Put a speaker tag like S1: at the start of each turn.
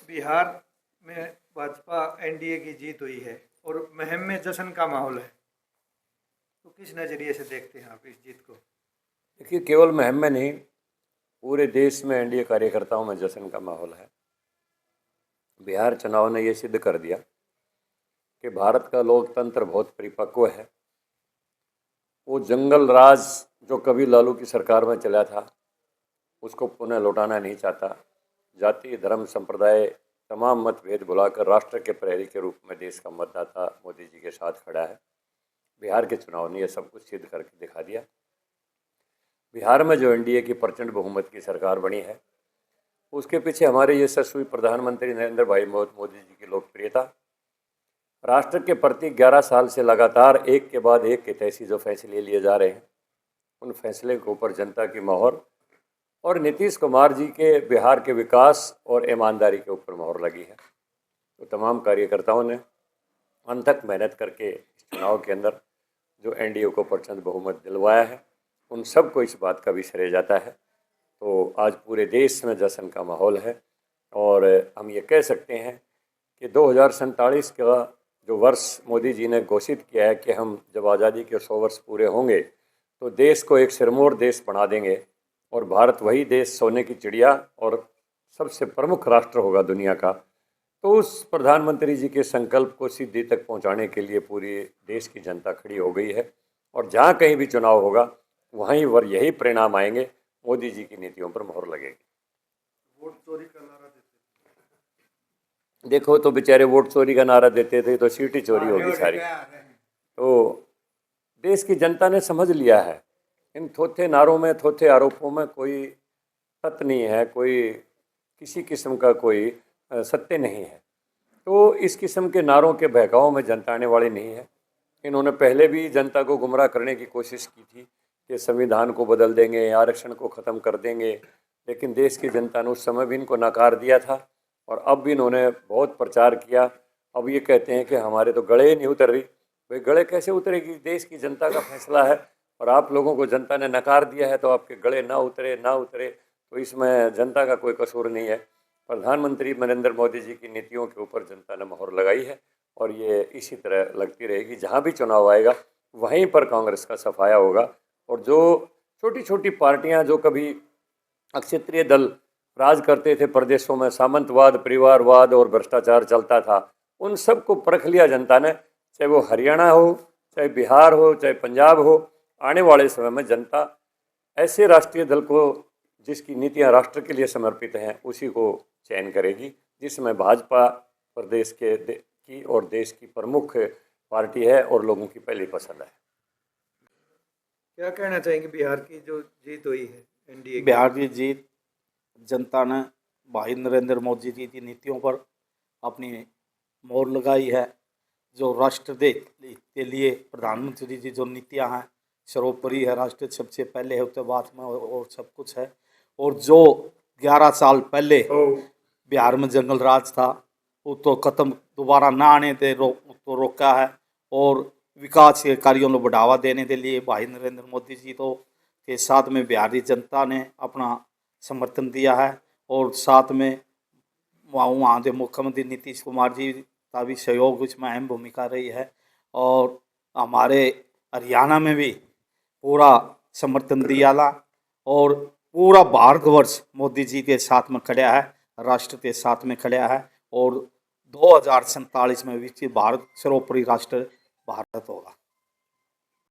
S1: बिहार में भाजपा एनडीए की जीत हुई है और मुहिम में जश्न का माहौल है, तो किस नज़रिए से देखते हैं आप इस जीत को?
S2: देखिए, केवल मुहिम में नहीं, पूरे देश में एनडीए कार्यकर्ताओं में जश्न का माहौल है। बिहार चुनाव ने ये सिद्ध कर दिया कि भारत का लोकतंत्र बहुत परिपक्व है। वो जंगल राज जो कभी लालू की सरकार में चला था, उसको पुनः लौटाना नहीं चाहता। जाति, धर्म, संप्रदाय, तमाम मतभेद भुलाकर राष्ट्र के प्रहरी के रूप में देश का मतदाता मोदी जी के साथ खड़ा है। बिहार के चुनाव ने यह सब कुछ सिद्ध करके दिखा दिया। बिहार में जो एनडीए की प्रचंड बहुमत की सरकार बनी है, उसके पीछे हमारे यशस्वी प्रधानमंत्री नरेंद्र भाई मोदी जी की लोकप्रियता, राष्ट्र के प्रति 11 साल से लगातार एक के बाद एक हितैषी जो फैसले लिए जा रहे हैं, उन फैसले के ऊपर जनता की मोहर, और नीतीश कुमार जी के बिहार के विकास और ईमानदारी के ऊपर मोहर लगी है। तो तमाम कार्यकर्ताओं ने अनथक मेहनत करके इस चुनाव के अंदर जो एनडीए को प्रचंड बहुमत दिलवाया है, उन सबको इस बात का भी श्रेय जाता है। तो आज पूरे देश में जश्न का माहौल है और हम ये कह सकते हैं कि 2047 का जो वर्ष मोदी जी ने घोषित किया है कि हम जब आज़ादी के 100 वर्ष पूरे होंगे तो देश को एक सिरमौर देश बना देंगे और भारत वही देश, सोने की चिड़िया और सबसे प्रमुख राष्ट्र होगा दुनिया का। तो उस प्रधानमंत्री जी के संकल्प को सिद्धि तक पहुंचाने के लिए पूरी देश की जनता खड़ी हो गई है और जहां कहीं भी चुनाव होगा वहीं यही परिणाम आएंगे, मोदी जी की नीतियों पर मोहर लगेगी।
S1: वोट चोरी का नारा देते
S2: देखो तो बेचारे वोट चोरी का नारा देते थे तो सीट ही चोरी होगी सारी। तो देश की जनता ने समझ लिया है, इन थोथे नारों में, थोथे आरोपों में कोई सत्य नहीं है, कोई किसी किस्म का कोई सत्य नहीं है। तो इस किस्म के नारों के बहकावों में जनता आने वाली नहीं है। इन्होंने पहले भी जनता को गुमराह करने की कोशिश की थी कि संविधान को बदल देंगे, आरक्षण को ख़त्म कर देंगे, लेकिन देश की जनता ने उस समय भी इनको नकार दिया था और अब भी इन्होंने बहुत प्रचार किया। अब ये कहते हैं कि हमारे तो गले ही नहीं उतर रही। भाई गले कैसे उतरेगी? देश की जनता का फैसला है और आप लोगों को जनता ने नकार दिया है तो आपके गले ना उतरे तो इसमें जनता का कोई कसूर नहीं है। प्रधानमंत्री नरेंद्र मोदी जी की नीतियों के ऊपर जनता ने मोहर लगाई है और ये इसी तरह लगती रहेगी। जहाँ भी चुनाव आएगा वहीं पर कांग्रेस का सफाया होगा और जो छोटी छोटी पार्टियां जो कभी अक्षत्रिय दल राज करते थे प्रदेशों में, सामंतवाद, परिवारवाद और भ्रष्टाचार चलता था, उन सब को परख लिया जनता ने। चाहे वो हरियाणा हो, चाहे बिहार हो, चाहे पंजाब हो, आने वाले समय में जनता ऐसे राष्ट्रीय दल को जिसकी नीतियां राष्ट्र के लिए समर्पित हैं उसी को चयन करेगी, जिसमें भाजपा प्रदेश की और देश की प्रमुख पार्टी है और लोगों की पहली पसंद है।
S1: क्या कहना चाहेंगे बिहार की जो जीत हुई है एनडीए की?
S3: बिहार की जीत, जनता ने भाई नरेंद्र मोदी जी की नीतियों पर अपनी मोहर लगाई है। जो राष्ट्र के लिए प्रधानमंत्री जी जो नीतियां हैं सर्वोपरि है, राष्ट्र सबसे पहले है, उसके बाद में और सब कुछ है। और जो 11 साल पहले बिहार में जंगल राज था वो तो खत्म, दोबारा ना आने थे तो रोका है। और विकास के कार्यों को बढ़ावा देने के लिए भाई नरेंद्र मोदी जी तो के साथ में बिहारी जनता ने अपना समर्थन दिया है और साथ में वहाँ के मुख्यमंत्री नीतीश कुमार जी का भी सहयोग इसमें अहम भूमिका रही है। और हमारे हरियाणा में भी पूरा समर्थन दिया ला और पूरा भारतवर्ष मोदी जी के साथ में खड़ा है, राष्ट्र के साथ में खड़ा है और 2047 में विकसित भारत सर्वोपरि राष्ट्र भारत होगा।